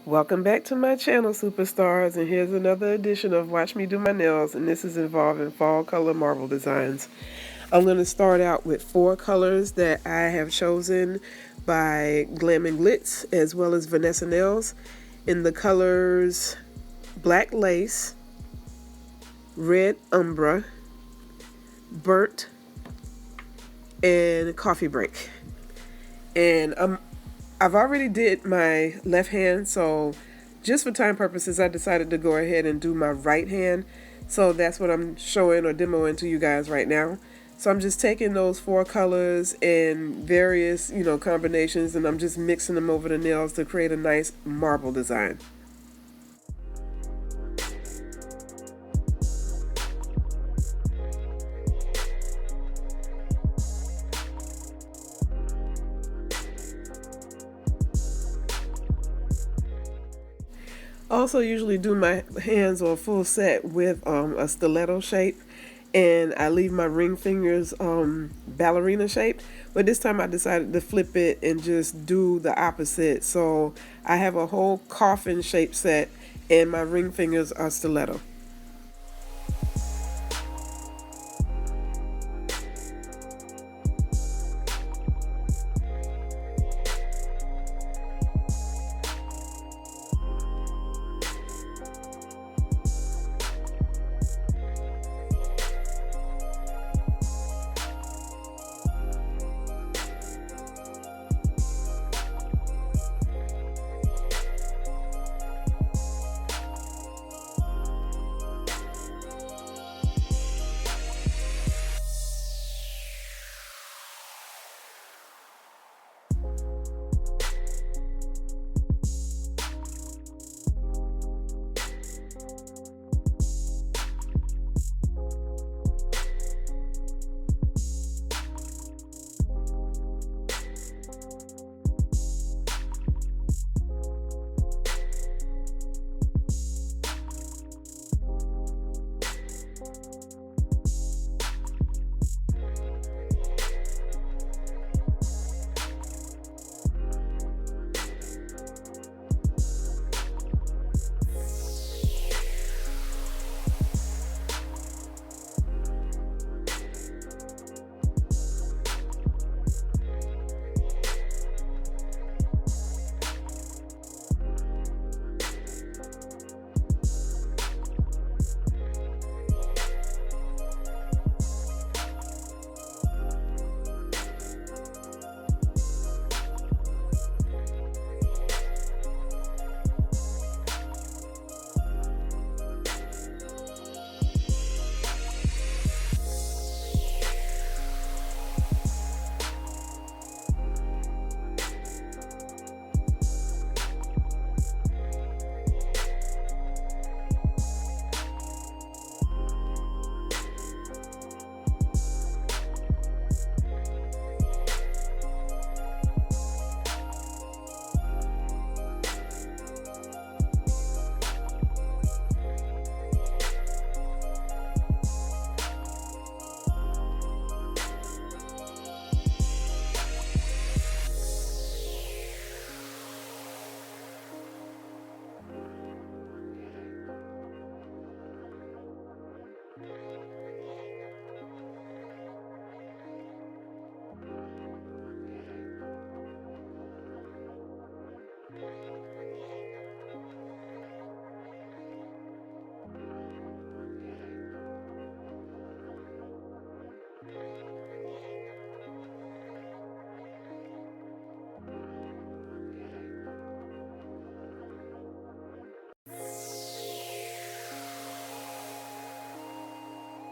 Welcome back to my channel, superstars, and here's another edition of Watch Me Do My Nails, and this is involving fall color marble designs. I'm going to start out with 4 colors that I have chosen by Glam and Glitz as well as Vanessa Nailz in the colors Black Lace, Red Umbra, Burnt, and Coffee Break. And I've already did my left hand, so just for time purposes I decided to go ahead and do my right hand. So that's what I'm showing or demoing to you guys right now. So I'm just taking those 4 colors in various, combinations, and I'm just mixing them over the nails to create a nice marble design. Also usually do my hands or full set with a stiletto shape, and I leave my ring fingers ballerina shaped, but this time I decided to flip it and just do the opposite. So I have a whole coffin shape set and my ring fingers are stiletto.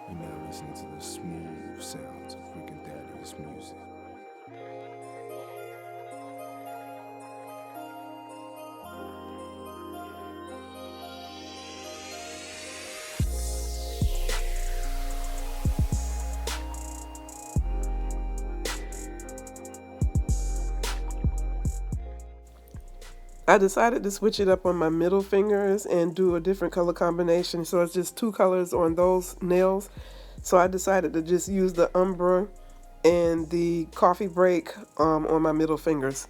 You're now listening to the smooth sounds of Freaking Daddy's music. I decided to switch it up on my middle fingers and do a different color combination. So it's just 2 colors on those nails. So I decided to just use the Umbra and the Coffee Break on my middle fingers.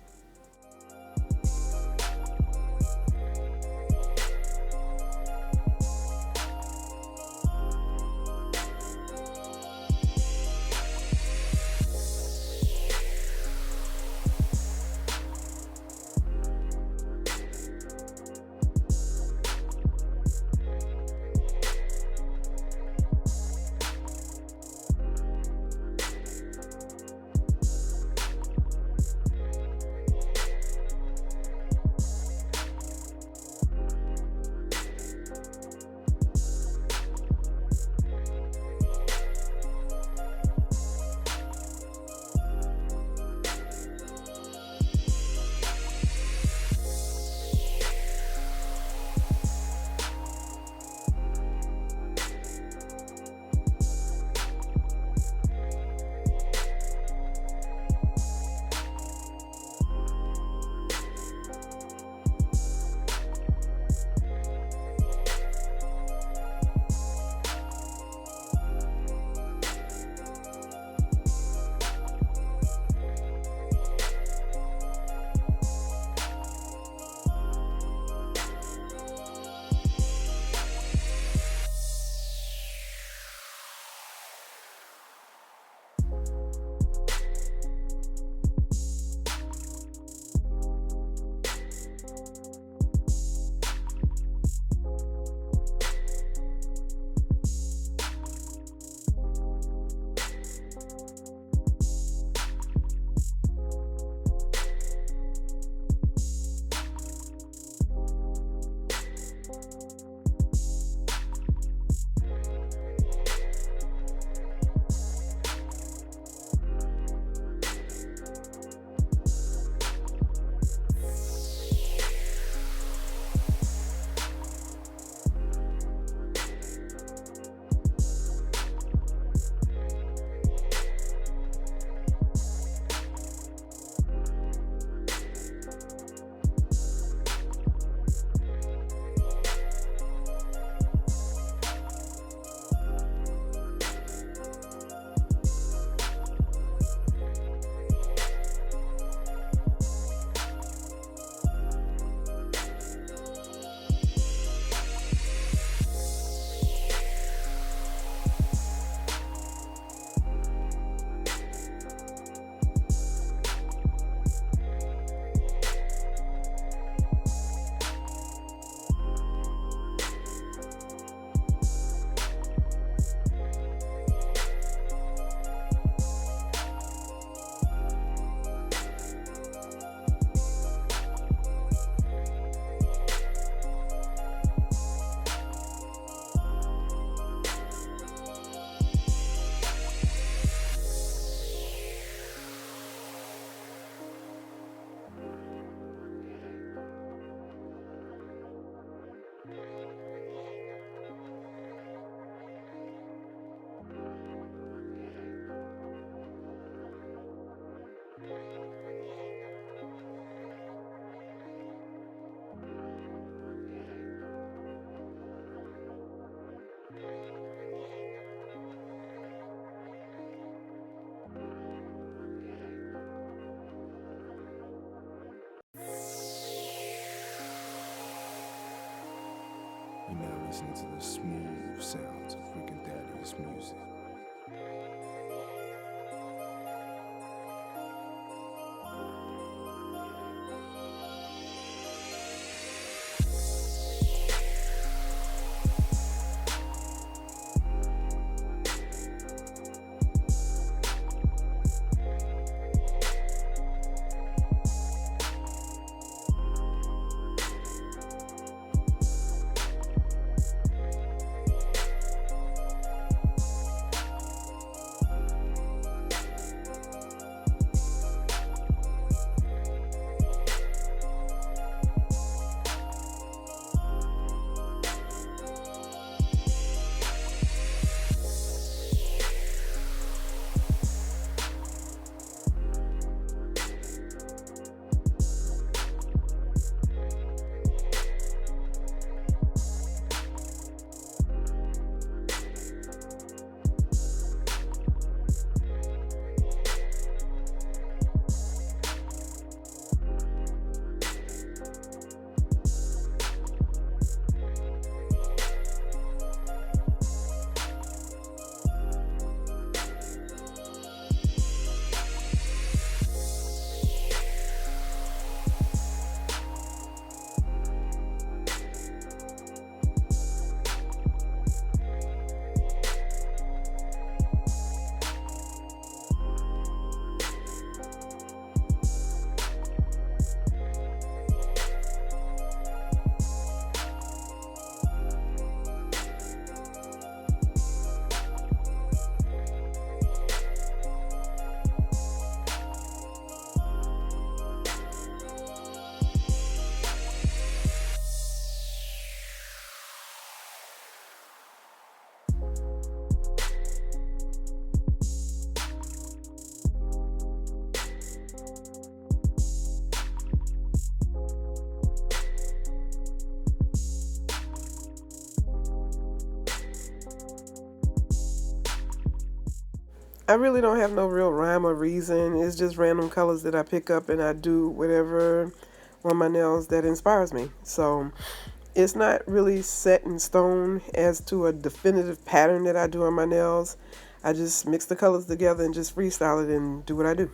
You're now listening to the smooth sounds of freaking daddy's music. I really don't have no real rhyme or reason. It's just random colors that I pick up and I do whatever on my nails that inspires me. So it's not really set in stone as to a definitive pattern that I do on my nails. I just mix the colors together and just freestyle it and do what I do.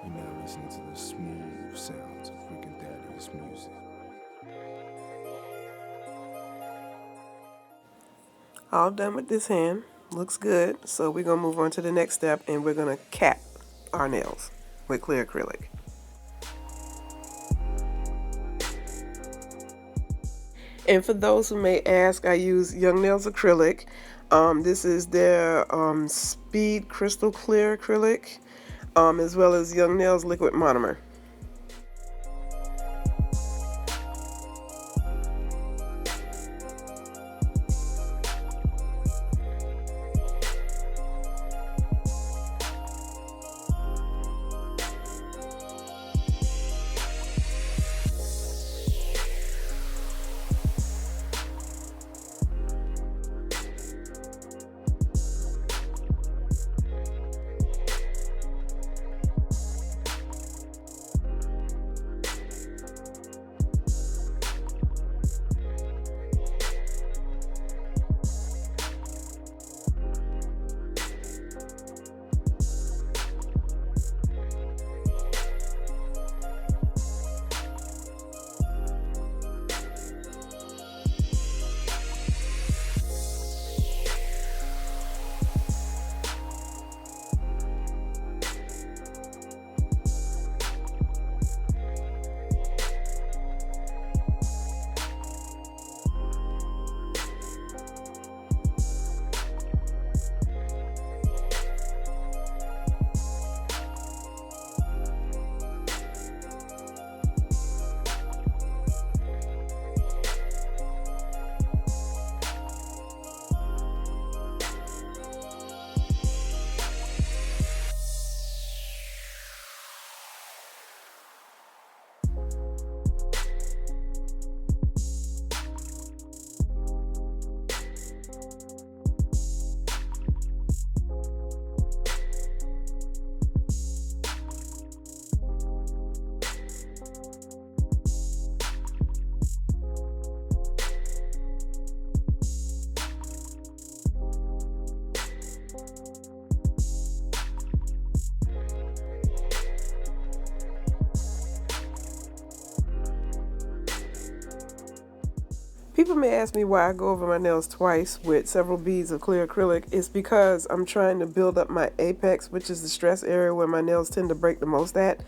You're now listening to the smooth sounds of freaking daddy's music. All done with this hand. Looks good. So we're going to move on to the next step and we're going to cap our nails with clear acrylic. And for those who may ask, I use Young Nailz acrylic. This is their Speed Crystal Clear acrylic, as well as Young Nailz liquid monomer. People may ask me why I go over my nails twice with several beads of clear acrylic. It's because I'm trying to build up my apex, which is the stress area where my nails tend to break the most at.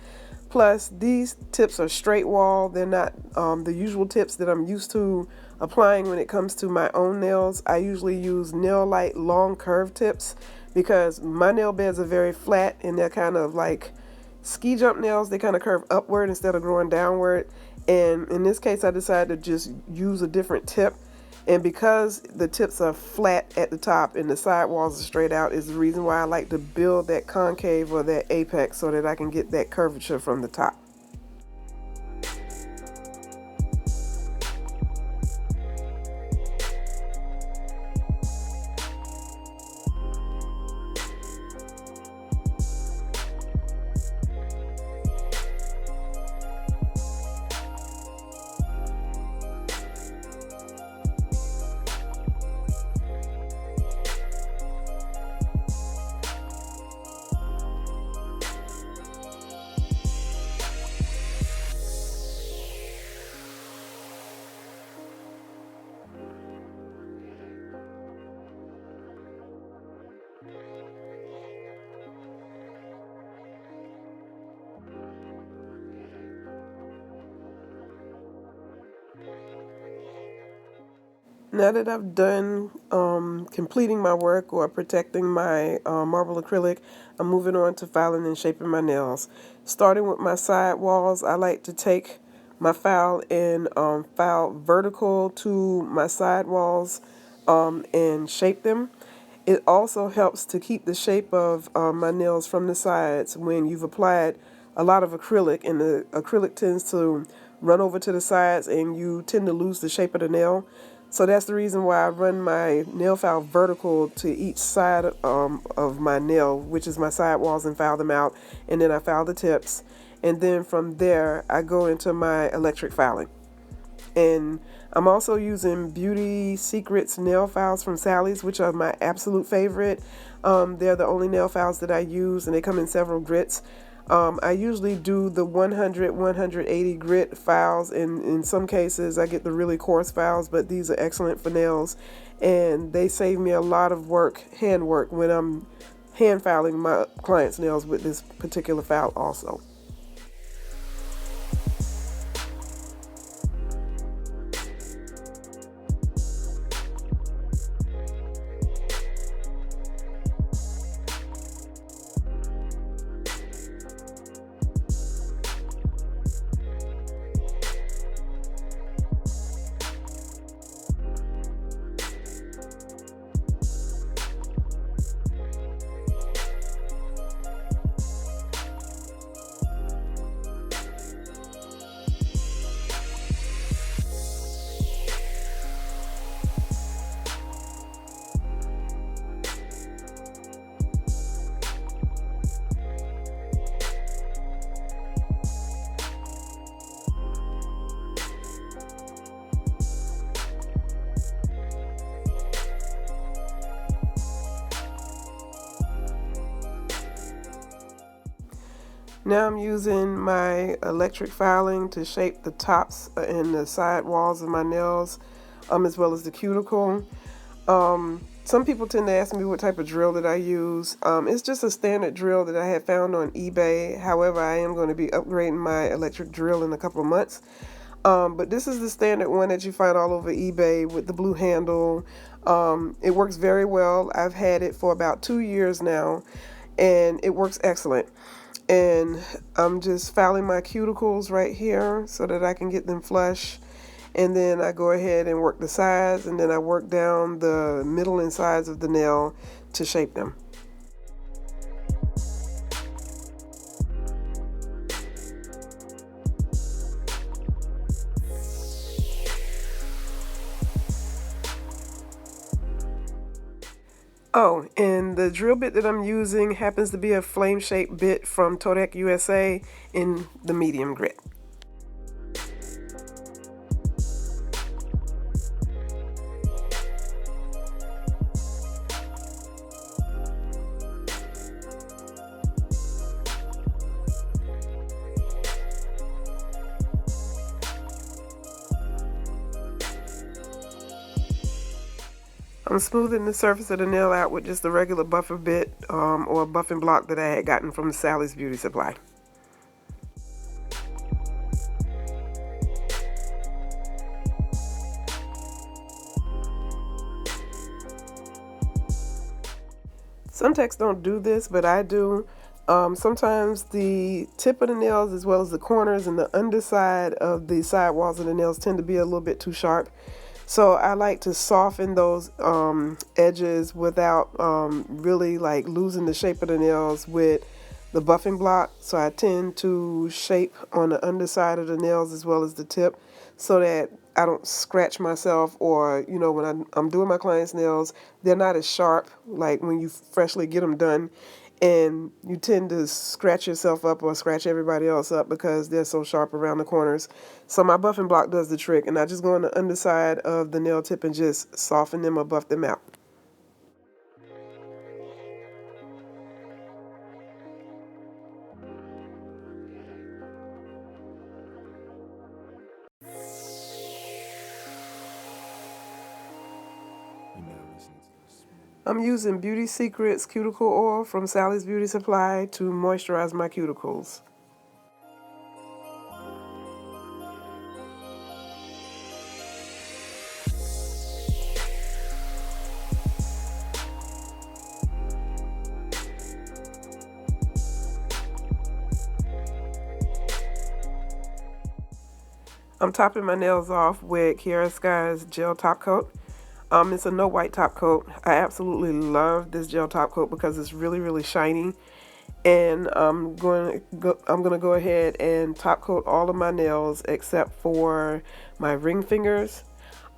Plus, these tips are straight wall. They're not the usual tips that I'm used to applying when it comes to my own nails. I usually use Naillight long curved tips because my nail beds are very flat and they're kind of like ski jump nails. They kind of curve upward instead of growing downward. And in this case, I decided to just use a different tip. And because the tips are flat at the top and the side walls are straight out is the reason why I like to build that concave or that apex so that I can get that curvature from the top. Now that I've done completing my work or protecting my marble acrylic, I'm moving on to filing and shaping my nails. Starting with my side walls, I like to take my file and file vertical to my side walls and shape them. It also helps to keep the shape of my nails from the sides when you've applied a lot of acrylic, and the acrylic tends to run over to the sides and you tend to lose the shape of the nail. So that's the reason why I run my nail file vertical to each side of my nail, which is my side walls, and file them out. And then I file the tips. And then from there, I go into my electric filing. And I'm also using Beauty Secrets nail files from Sally's, which are my absolute favorite. They're the only nail files that I use, and they come in several grits. I usually do the 100, 180 grit files, and in some cases I get the really coarse files, but these are excellent for nails, and they save me a lot of work, hand work, when I'm hand filing my clients' nails with this particular file also. Now I'm using my electric filing to shape the tops and the side walls of my nails, as well as the cuticle. Some people tend to ask me what type of drill that I use. It's just a standard drill that I had found on eBay. However, I am going to be upgrading my electric drill in a couple of months. But this is the standard one that you find all over eBay with the blue handle. It works very well. I've had it for about 2 years now, and it works excellent. And I'm just filing my cuticles right here so that I can get them flush. And then I go ahead and work the sides, and then I work down the middle and sides of the nail to shape them. Oh, and the drill bit that I'm using happens to be a flame-shaped bit from Todak USA in the medium grit. I'm smoothing the surface of the nail out with just a regular buffer bit or a buffing block that I had gotten from Sally's Beauty Supply. Some techs don't do this, but I do. Sometimes the tip of the nails as well as the corners and the underside of the sidewalls of the nails tend to be a little bit too sharp. So I like to soften those edges without really like losing the shape of the nails with the buffing block. So I tend to shape on the underside of the nails as well as the tip so that I don't scratch myself, or when I'm doing my clients' nails, they're not as sharp like when you freshly get them done, and you tend to scratch yourself up or scratch everybody else up because they're so sharp around the corners. So my buffing block does the trick, and I just go on the underside of the nail tip and just soften them or buff them out. You're now listening to the smooth. I'm using Beauty Secrets cuticle oil from Sally's Beauty Supply to moisturize my cuticles. I'm topping my nails off with Kiara Sky's gel top coat. It's a no white top coat. I absolutely love this gel top coat because it's really, really shiny. And I'm going to go ahead and top coat all of my nails except for my ring fingers.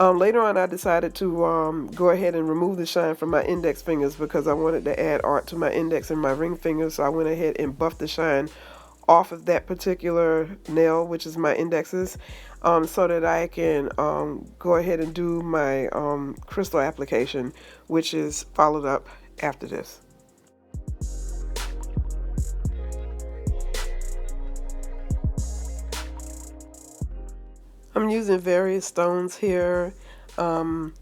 Later on, I decided to go ahead and remove the shine from my index fingers because I wanted to add art to my index and my ring fingers. So I went ahead and buffed the shine off of that particular nail, which is my indexes, so that I can go ahead and do my crystal application, which is followed up after this. I'm using various stones here.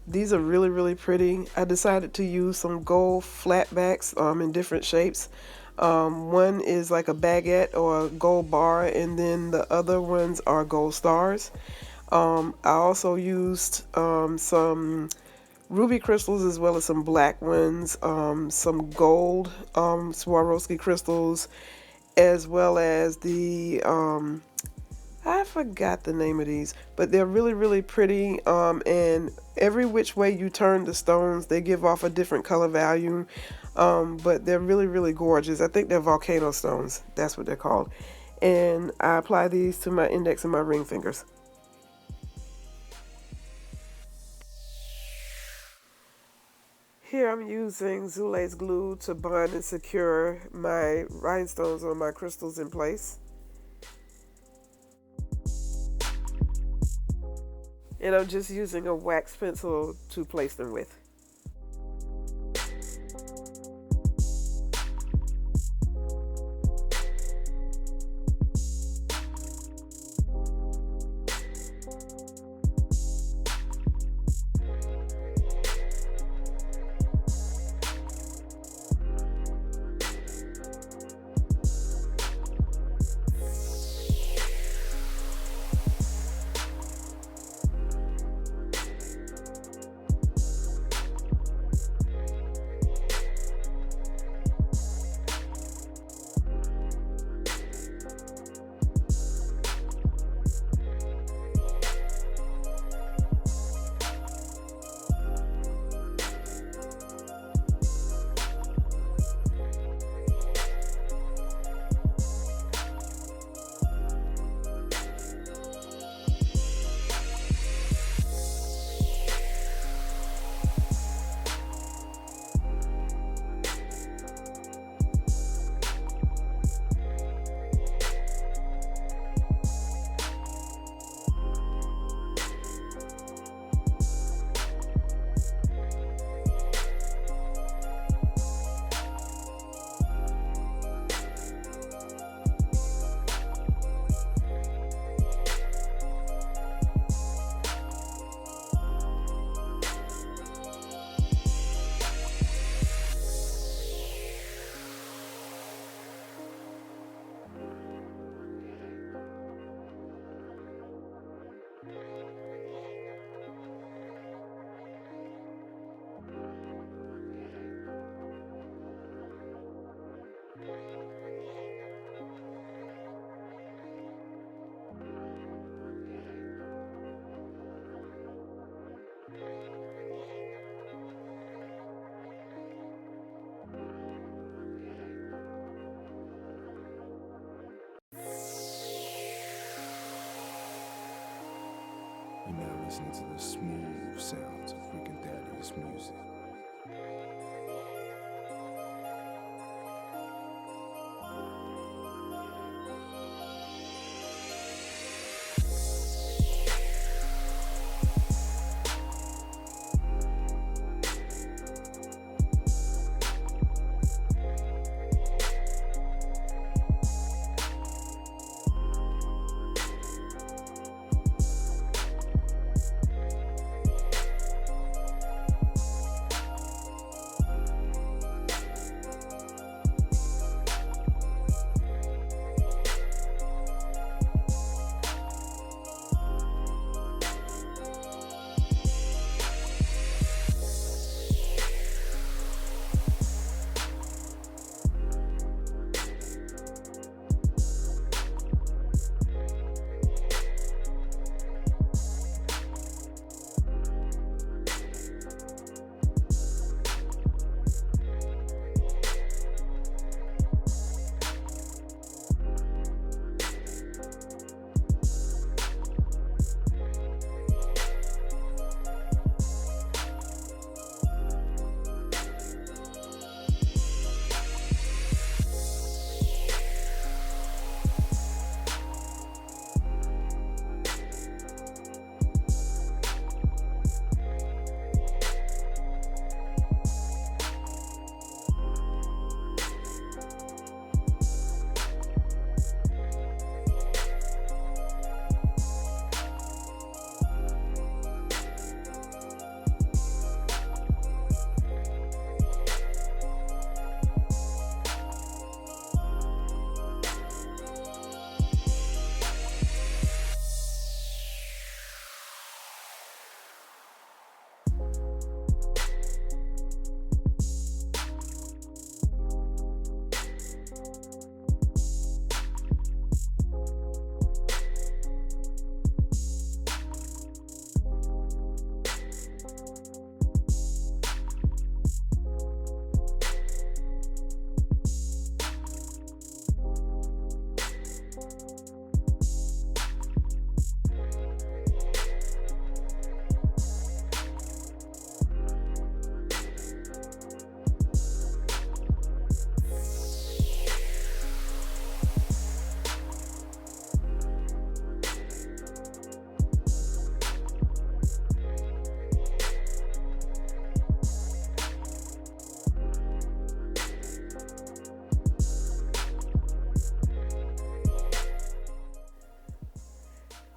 These are really, really pretty. I decided to use some gold flatbacks in different shapes. One is like a baguette or a gold bar, and then the other ones are gold stars. I also used some ruby crystals as well as some black ones, some gold Swarovski crystals, as well as the I forgot the name of these, but they're really, really pretty. And every which way you turn the stones, they give off a different color value. But they're really, really gorgeous. I think they're volcano stones. That's what they're called. And I apply these to my index and my ring fingers. Here I'm using Zule's glue to bond and secure my rhinestones or my crystals in place. And I'm just using a wax pencil to place them with. You're now listening to the smooth sounds of freaking daddy's music.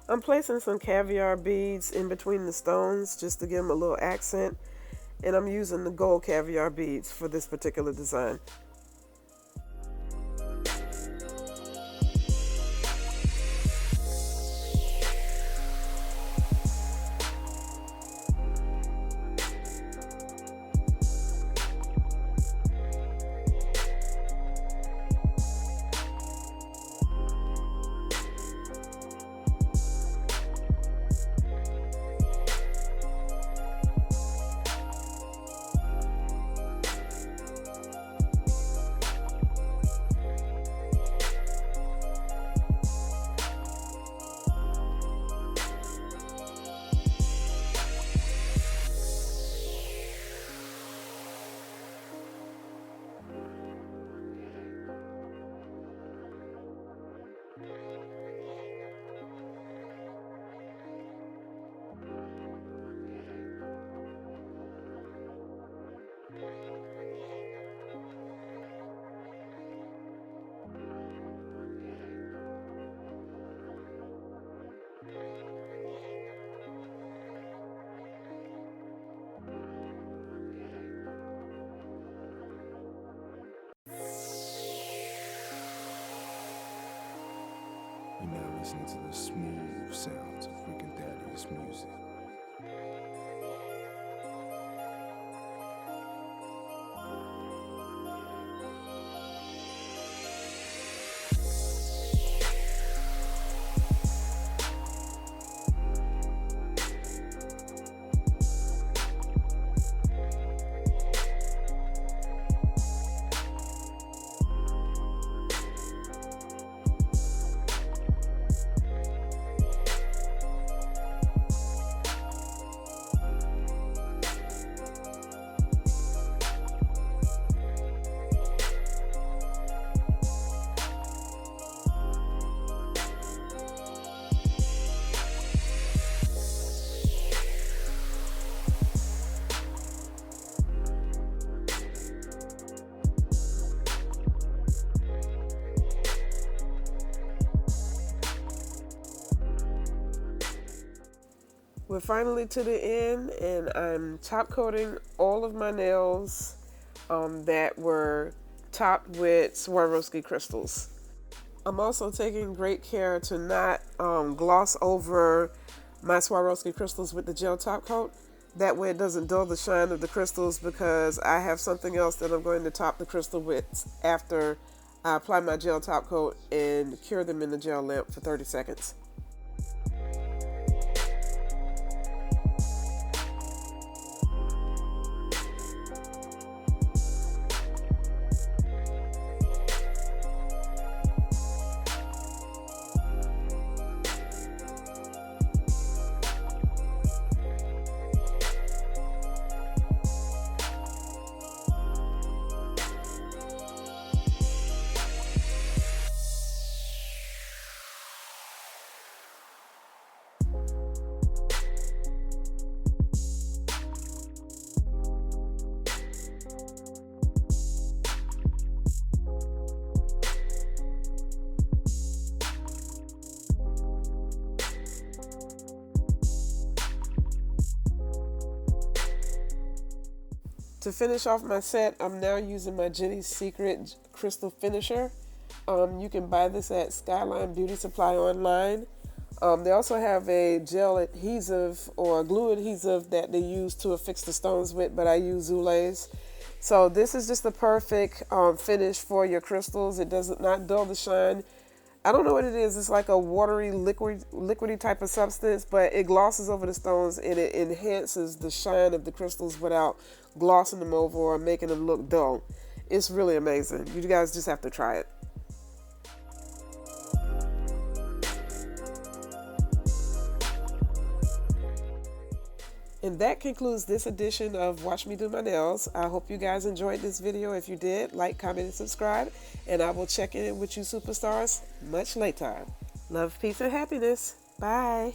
I'm placing some caviar beads in between the stones just to give them a little accent, and I'm using the gold caviar beads for this particular design. You're now listening to the smooth sounds of freaking daddy's music. We're finally to the end, and I'm top coating all of my nails that were topped with Swarovski crystals. I'm also taking great care to not gloss over my Swarovski crystals with the gel top coat. That way it doesn't dull the shine of the crystals, because I have something else that I'm going to top the crystal with after I apply my gel top coat and cure them in the gel lamp for 30 seconds. To finish off my set, I'm now using my Jenny's Secret Crystal Finisher. You can buy this at Skyline Beauty Supply online. They also have a gel adhesive or a glue adhesive that they use to affix the stones with, but I use Zulays. So this is just the perfect finish for your crystals. It does not dull the shine. I don't know what it is. It's like a watery, liquidy type of substance, but it glosses over the stones and it enhances the shine of the crystals without glossing them over or making them look dull. It's really amazing. You guys just have to try it. And that concludes this edition of Watch Me Do My Nails. I hope you guys enjoyed this video. If you did, like, comment, and subscribe. And I will check in with you superstars much later. Love, peace, and happiness. Bye.